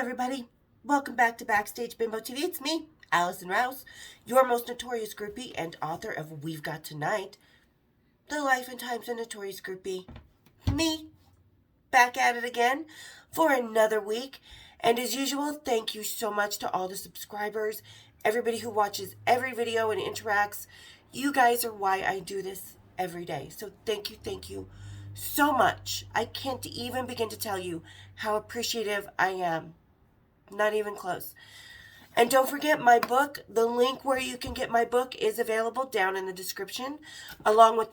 everybody. Welcome back to Backstage Bimbo TV. It's me, Allison Rouse, your most notorious groupie and author of We've Got Tonight, The Life and Times of Notorious Groupie. Me, back at it again for another week. And as usual, thank you so much to all the subscribers, everybody who watches every video and interacts. You guys are why I do this every day. So thank you so much. I can't even begin to tell you how appreciative I am. Not even close. And don't forget my book. The link where you can get my book is available down in the description, along with,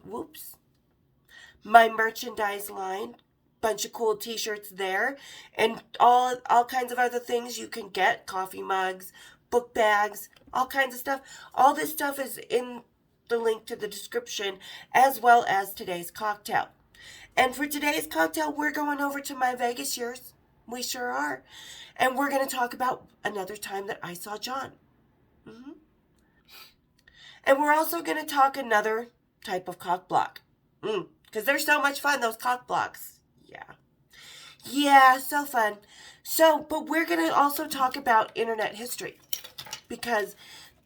my merchandise line. Bunch of cool t-shirts there, and all kinds of other things you can get. Coffee mugs, book bags, all kinds of stuff. All this stuff is in the link to the description, as well as today's cocktail. And for today's cocktail, we're going over to my Vegas years. We sure are. And we're going to talk about another time that I saw John. And we're also going to talk another type of cock block. Because they're so much fun, those cock blocks. Yeah, so fun. But we're going to also talk about internet history. Because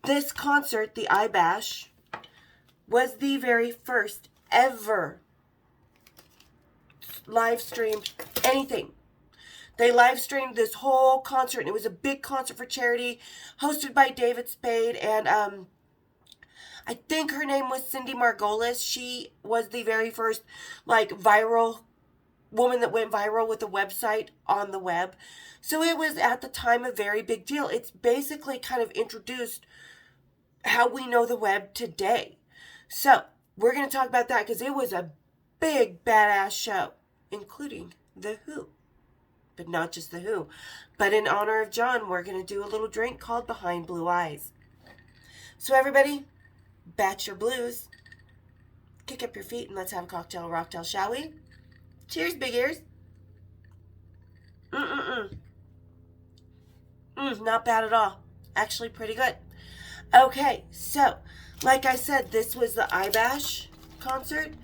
this concert, the iBash, was the very first ever live streamed anything. They live streamed this whole concert, and it was a big concert for charity, hosted by David Spade, and I think her name was Cindy Margolis. She was the very first, viral woman that went viral with a website on the web. So it was, at the time, a very big deal. It's basically kind of introduced how we know the web today. So we're going to talk about that, because it was a big, badass show, including The Who. But not just The Who. But in honor of John, we're going to do a little drink called Behind Blue Eyes. So everybody, batch your blues, kick up your feet, and let's have a cocktail rocktail, shall we? Cheers, big ears. Not bad at all. Actually pretty good. Okay, so, like I said, this was the iBash concert.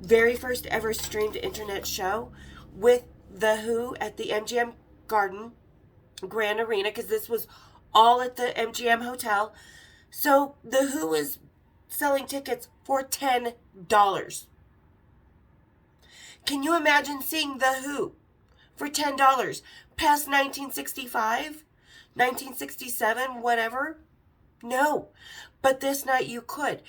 Very first ever streamed internet show with The Who at the MGM Garden Grand Arena, because this was all at the MGM Hotel. So The Who is selling tickets for $10. Can you imagine seeing The Who for $10 past 1965, 1967, whatever? No. But this night you could.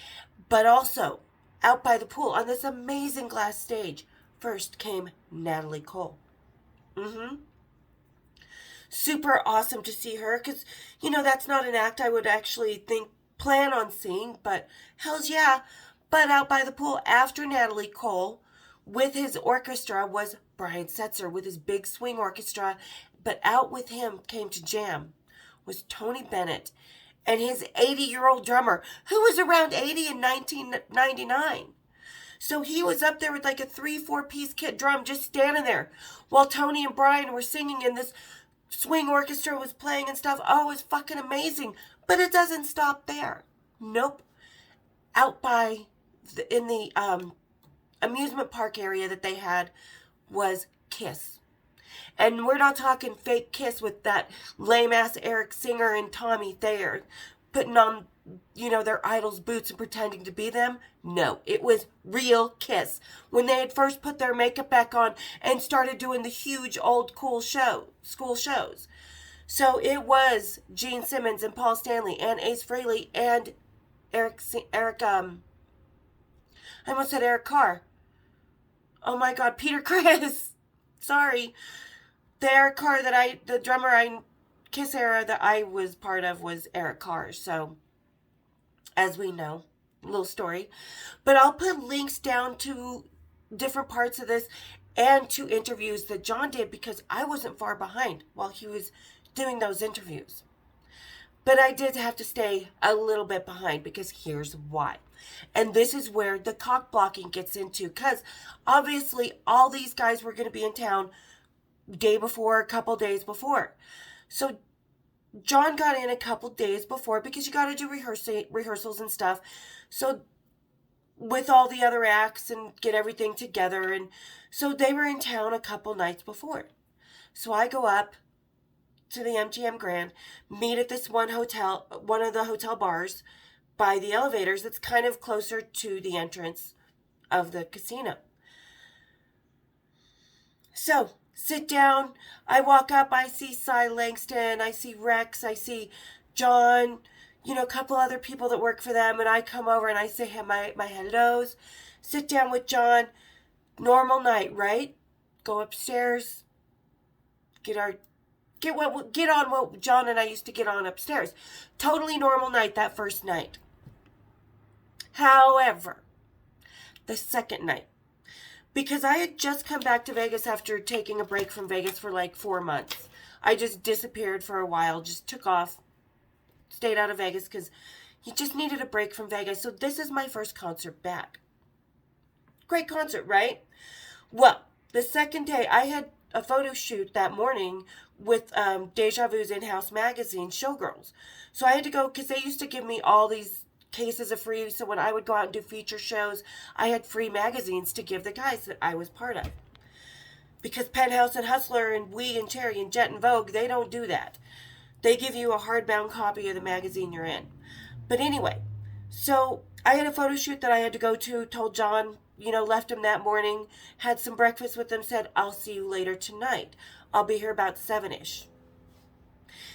But also, out by the pool on this amazing glass stage, first came Natalie Cole. Super awesome to see her, because, that's not an act I would actually plan on seeing, but hells yeah. But out by the pool after Natalie Cole, with his orchestra, was Brian Setzer with his big swing orchestra. But out with him came to jam was Tony Bennett and his 80-year-old drummer, who was around 80 in 1999. So he was up there with like a 3-4 piece kit drum, just standing there while Tony and Brian were singing, and this swing orchestra was playing and stuff. Oh, it was fucking amazing. But it doesn't stop there. Nope. Out in the amusement park area that they had was Kiss. And we're not talking fake Kiss with that lame-ass Eric Singer and Tommy Thayer putting on, their idols' boots and pretending to be them. No, it was real Kiss. When they had first put their makeup back on and started doing the huge old school shows. So it was Gene Simmons and Paul Stanley and Ace Frehley and I almost said Eric Carr. Oh my God, Peter Criss. Sorry. The Eric Carr the drummer Kiss era that I was part of was Eric Carr. So, as we know, little story. But I'll put links down to different parts of this and to interviews that John did, because I wasn't far behind while he was doing those interviews. But I did have to stay a little bit behind, because here's why. And this is where the cock blocking gets into, because obviously all these guys were going to be in town day before, a couple days before. So John got in a couple days before, because you got to do rehearsals and stuff. So with all the other acts and get everything together. And so they were in town a couple nights before. So I go up to the MGM Grand, meet at this one hotel, one of the hotel bars by the elevators that's kind of closer to the entrance of the casino. So, sit down. I walk up. I see Cy Langston. I see Rex. I see John. A couple other people that work for them. And I come over and I say my hellos. Sit down with John. Normal night, right? Go upstairs. Get on what John and I used to get on upstairs. Totally normal night that first night. However, the second night, because I had just come back to Vegas after taking a break from Vegas for like 4 months. I just disappeared for a while, just took off, stayed out of Vegas because you just needed a break from Vegas. So this is my first concert back. Great concert, right? Well, the second day, I had a photo shoot that morning with Deja Vu's in-house magazine, Showgirls. So I had to go, because they used to give me all these cases of free, so when I would go out and do feature shows, I had free magazines to give the guys that I was part of. Because Penthouse and Hustler and We and Cherry and Jet and Vogue, they don't do that. They give you a hardbound copy of the magazine you're in. But anyway, so I had a photo shoot that I had to go to, told John, left him that morning, had some breakfast with him, said, I'll see you later tonight. I'll be here about 7-ish.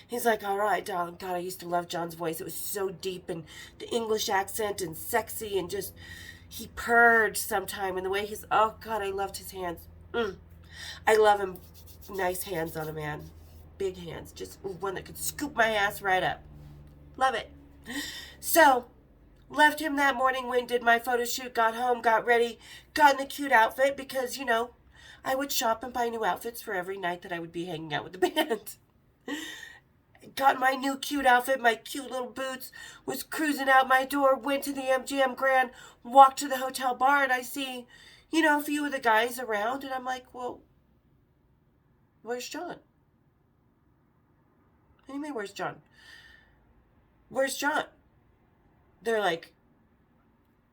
He's like, all right, darling. God, I used to love John's voice. It was so deep and the English accent and sexy and just, he purred sometime and the way oh God, I loved his hands. I love him. Nice hands on a man. Big hands. Just one that could scoop my ass right up. Love it. So, left him that morning, went, did my photo shoot, got home, got ready, got in the cute outfit because, I would shop and buy new outfits for every night that I would be hanging out with the band. Got my new cute outfit, my cute little boots, was cruising out my door, went to the MGM Grand, walked to the hotel bar, and I see, a few of the guys around, and I'm like, well, where's John? What do you mean, where's John? Where's John? They're like,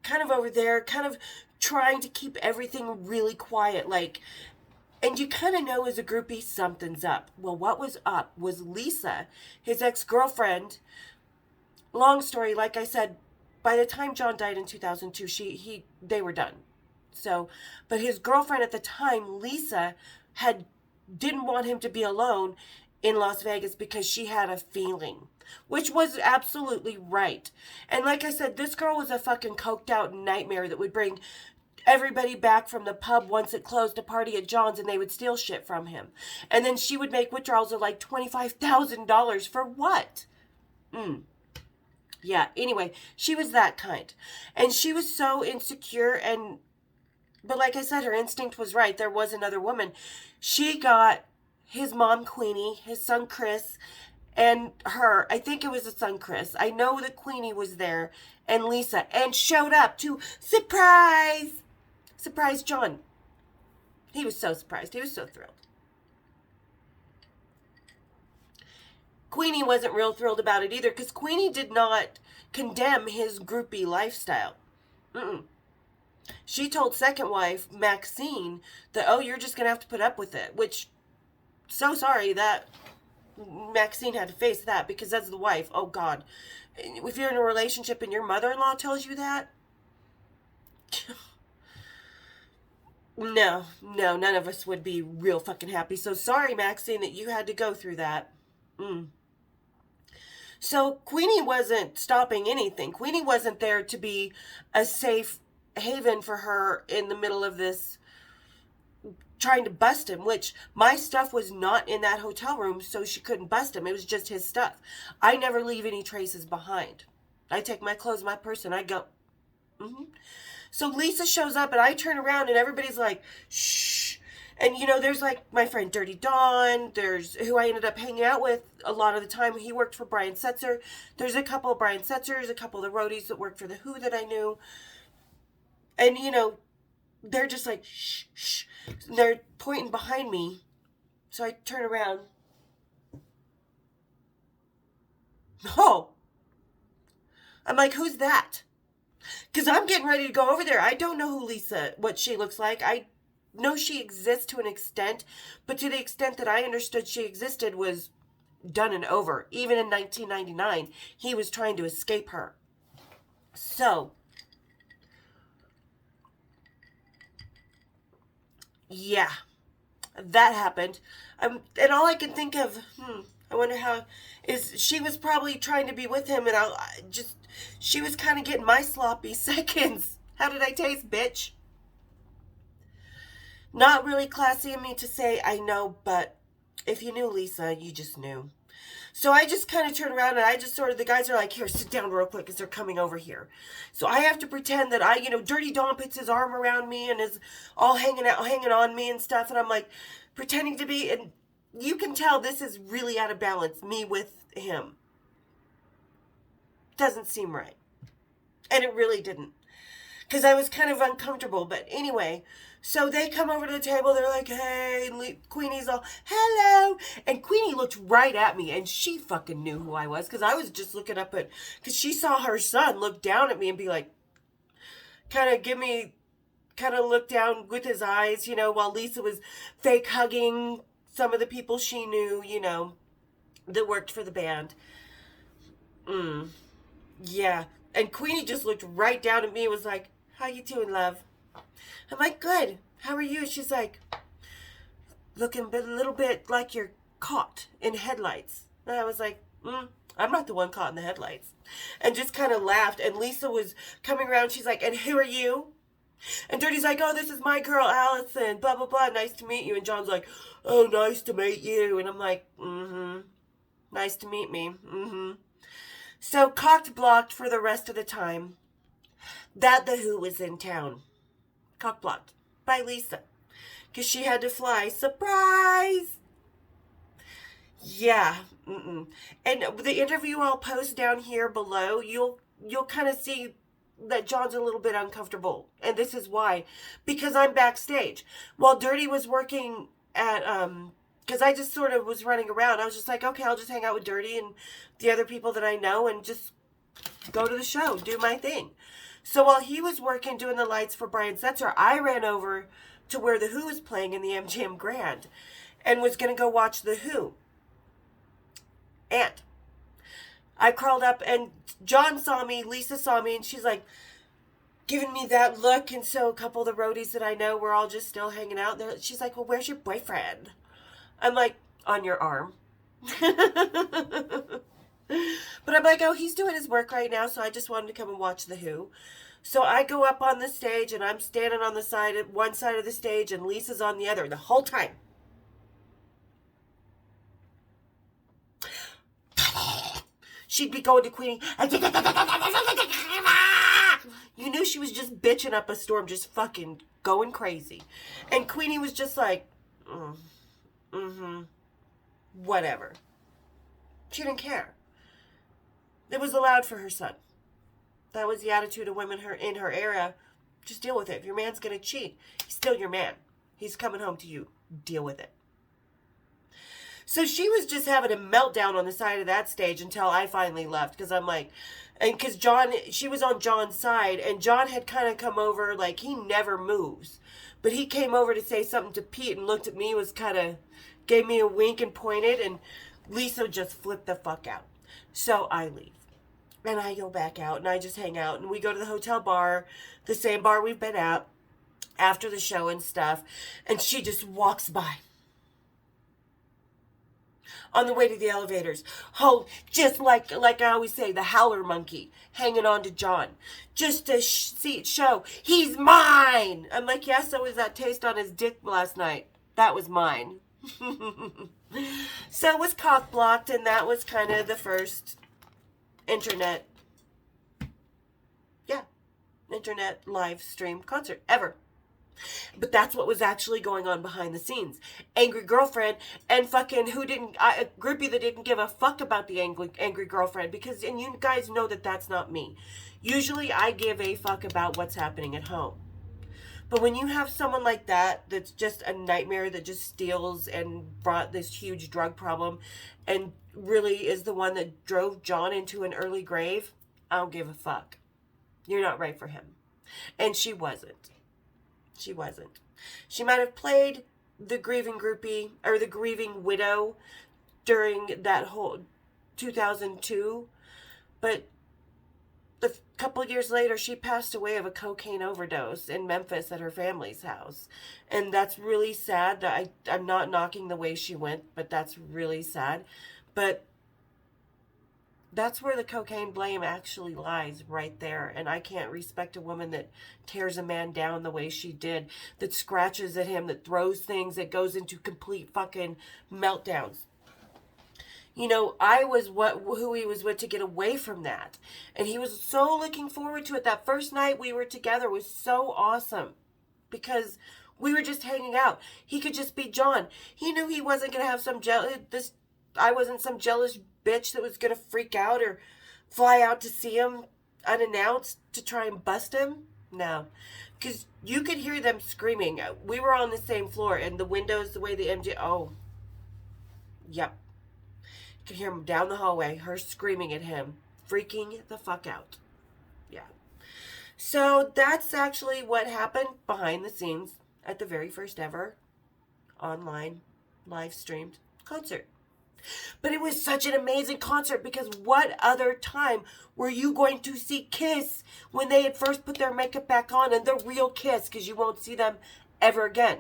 kind of over there, kind of trying to keep everything really quiet, like, and you kind of know as a groupie something's up. Well, what was up was Lisa, his ex-girlfriend. Long story, like I said, by the time John died in 2002, they were done. So, but his girlfriend at the time, Lisa, didn't want him to be alone in Las Vegas because she had a feeling, which was absolutely right. And like I said, this girl was a fucking coked out nightmare that would bring everybody back from the pub once it closed to party at John's, and they would steal shit from him. And then she would make withdrawals of like $25,000 for what? Yeah, anyway, she was that kind. And she was so insecure, but like I said, her instinct was right. There was another woman. She got his mom, Queenie, his son, Chris, and her. I think it was his son, Chris. I know that Queenie was there, and Lisa, and showed up to surprise John. He was so surprised. He was so thrilled. Queenie wasn't real thrilled about it either, because Queenie did not condemn his groupie lifestyle. She told second wife, Maxine, that, oh, you're just going to have to put up with it, which, so sorry that Maxine had to face that, because as the wife, oh God, if you're in a relationship and your mother-in-law tells you that, no, none of us would be real fucking happy. So sorry, Maxine, that you had to go through that. So Queenie wasn't stopping anything. Queenie wasn't there to be a safe haven for her in the middle of this trying to bust him, which my stuff was not in that hotel room, so she couldn't bust him. It was just his stuff. I never leave any traces behind. I take my clothes, my purse, and I go. So Lisa shows up, and I turn around, and everybody's like, shh. And, there's like my friend Dirty Dawn. There's who I ended up hanging out with a lot of the time. He worked for Brian Setzer. There's a couple of Brian Setzers, a couple of the roadies that worked for The Who that I knew. And, they're just like, shh, shh. They're pointing behind me. So I turn around. Oh. I'm like, who's that? Because I'm getting ready to go over there. I don't know what she looks like. I know she exists to an extent, but to the extent that I understood she existed was done and over. Even in 1999, he was trying to escape her. So, yeah, that happened. And all I can think of, I wonder how, is she was probably trying to be with him, and she was kind of getting my sloppy seconds. How did I taste, bitch? Not really classy of me to say, I know, but if you knew Lisa, you just knew. So I just kind of turn around and I just sort of, the guys are like, here, sit down real quick as they're coming over here. So I have to pretend that Dirty Don puts his arm around me and is all hanging on me and stuff. And I'm like pretending to be, and you can tell this is really out of balance, me with him. Doesn't seem right. And it really didn't. Because I was kind of uncomfortable. But anyway, so they come over to the table. They're like, hey. And Queenie's all, hello. And Queenie looked right at me. And she fucking knew who I was. Because I was just looking up at... Because she saw her son look down at me and be like... Kind of look down with his eyes, while Lisa was fake hugging some of the people she knew, that worked for the band. Yeah. And Queenie just looked right down at me and was like, how you doing, love? I'm like, good. How are you? She's like, looking a little bit like you're caught in headlights. And I was like, I'm not the one caught in the headlights. And just kind of laughed. And Lisa was coming around. She's like, and who are you? And Dirty's like, oh, this is my girl, Allison. Blah, blah, blah. Nice to meet you. And John's like, oh, nice to meet you. And I'm like, nice to meet me. So cocked blocked for the rest of the time that The Who was in town. Cock blocked by Lisa. Because she had to fly. Surprise! Yeah. And the interview I'll post down here below, you'll kind of see that John's a little bit uncomfortable. And this is why. Because I'm backstage. While Dirty was working at... Because I just sort of was running around. I was just like, okay, I'll just hang out with Dirty and the other people that I know and just go to the show, do my thing. So while he was working, doing the lights for Brian Setzer, I ran over to where The Who was playing in the MGM Grand and was going to go watch The Who. And I crawled up and John saw me, Lisa saw me, and she's like giving me that look. And so a couple of the roadies that I know were all just still hanging out there. She's like, well, where's your boyfriend? I'm like, on your arm. But I'm like, oh, he's doing his work right now, so I just wanted to come and watch The Who. So I go up on the stage, and I'm standing on one side of the stage, and Lisa's on the other the whole time. She'd be going to Queenie. You knew she was just bitching up a storm, just fucking going crazy. And Queenie was just like, whatever. She didn't care. It was allowed for her son. That was the attitude of women in her era. Just deal with it. If your man's going to cheat, he's still your man. He's coming home to you. Deal with it. So she was just having a meltdown on the side of that stage until I finally left. Because I'm like, and because she was on John's side. And John had kind of come over, like he never moves. But he came over to say something to Pete and looked at me, gave me a wink and pointed. And Lisa just flipped the fuck out. So I leave. And I go back out and I just hang out. And we go to the hotel bar, the same bar we've been at after the show and stuff. And she just walks by. On the way to the elevators. Oh, just like I always say, the howler monkey hanging on to John. Just to see it show. He's mine! I'm like, yeah, so was that taste on his dick last night. That was mine. So it was cock blocked, and that was kind of the first internet live stream concert ever. But that's what was actually going on behind the scenes. Angry girlfriend and fucking a groupie that didn't give a fuck about the angry girlfriend. And you guys know that that's not me. Usually I give a fuck about what's happening at home. But when you have someone like that, that's just a nightmare, that just steals and brought this huge drug problem and really is the one that drove John into an early grave, I don't give a fuck. You're not right for him. And she wasn't. She wasn't. She might have played the grieving groupie or the grieving widow during that whole 2002. But a couple years later, she passed away of a cocaine overdose in Memphis at her family's house. And that's really sad. I'm not knocking the way she went, but that's really sad. But that's where the cocaine blame actually lies, right there. And I can't respect a woman that tears a man down the way she did, that scratches at him, that throws things, that goes into complete fucking meltdowns. You know, I was who he was with to get away from that. And he was so looking forward to it. That first night we were together was so awesome because we were just hanging out. He could just be John. He knew he wasn't going to have I wasn't some jealous bitch that was going to freak out or fly out to see him unannounced to try and bust him. No. Because you could hear them screaming. We were on the same floor, and the windows, the way the oh. Yep. Could hear him down the hallway, her screaming at him, freaking the fuck out. Yeah. So that's actually what happened behind the scenes at the very first ever online live streamed concert. But it was such an amazing concert because what other time were you going to see Kiss when they had first put their makeup back on and the real Kiss, because you won't see them ever again.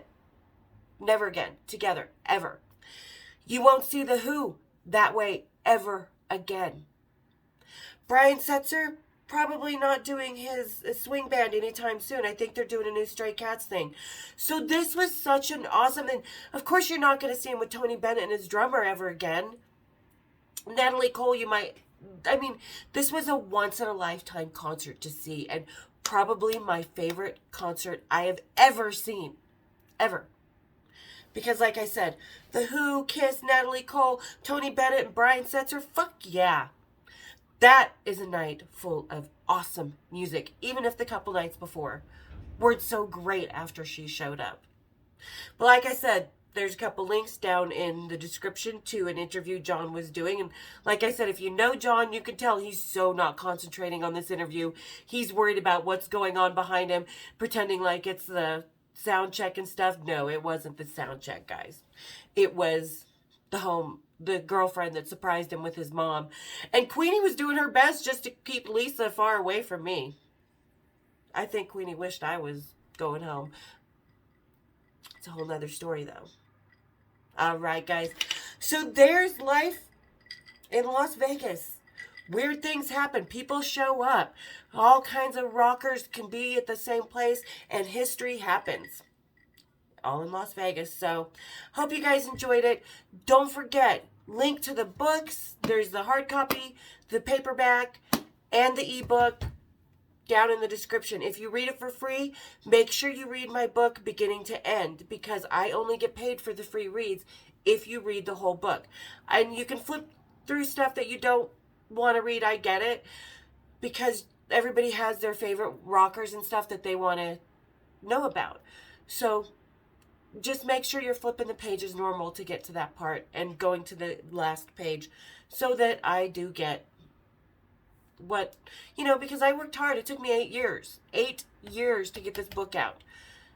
Never again. Together. Ever. You won't see the Who that way ever again. Brian Setzer, probably not doing his swing band anytime soon. I think they're doing a new Stray Cats thing. So this was such an awesome, and of course you're not going to see him with Tony Bennett and his drummer ever again. Natalie Cole, this was a once-in-a-lifetime concert to see, and probably my favorite concert I have ever seen. Ever. Because like I said, The Who, Kiss, Natalie Cole, Tony Bennett, and Brian Setzer, fuck yeah. That is a night full of awesome music, even if the couple nights before weren't so great after she showed up. But like I said, there's a couple links down in the description to an interview John was doing. And like I said, if you know John, you can tell he's so not concentrating on this interview. He's worried about what's going on behind him, pretending like it's the sound check and stuff. No, it wasn't the sound check, guys. It was the girlfriend that surprised him with his mom. And Queenie was doing her best just to keep Lisa far away from me. I think Queenie wished I was going home. It's a whole nother story, though. Alright, guys. So there's life in Las Vegas. Weird things happen. People show up. All kinds of rockers can be at the same place, and history happens. All in Las Vegas. So, hope you guys enjoyed it. Don't forget, link to the books. There's the hard copy, the paperback, and the ebook down in the description. If you read it for free, make sure you read my book beginning to end, because I only get paid for the free reads if you read the whole book. And you can flip through stuff that you don't want to read. I get it, because everybody has their favorite rockers and stuff that they want to know about. So just make sure you're flipping the pages normal to get to that part and going to the last page, so that I do get what, because I worked hard. It took me 8 years. 8 years to get this book out.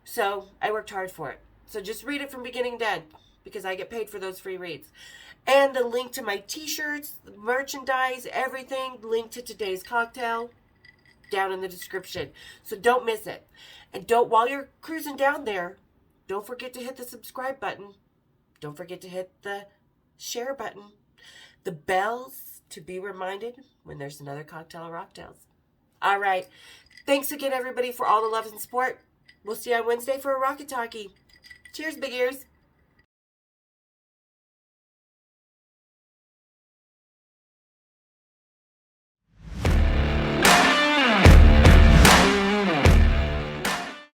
So I worked hard for it. So just read it from beginning to end, because I get paid for those free reads. And the link to my t-shirts, merchandise, everything, linked to today's cocktail down in the description. So don't miss it. And while you're cruising down there, don't forget to hit the subscribe button. Don't forget to hit the share button. The bells to be reminded when there's another Cocktail of Rocktails. All right. Thanks again, everybody, for all the love and support. We'll see you on Wednesday for a Rocket Talkie. Cheers, big ears.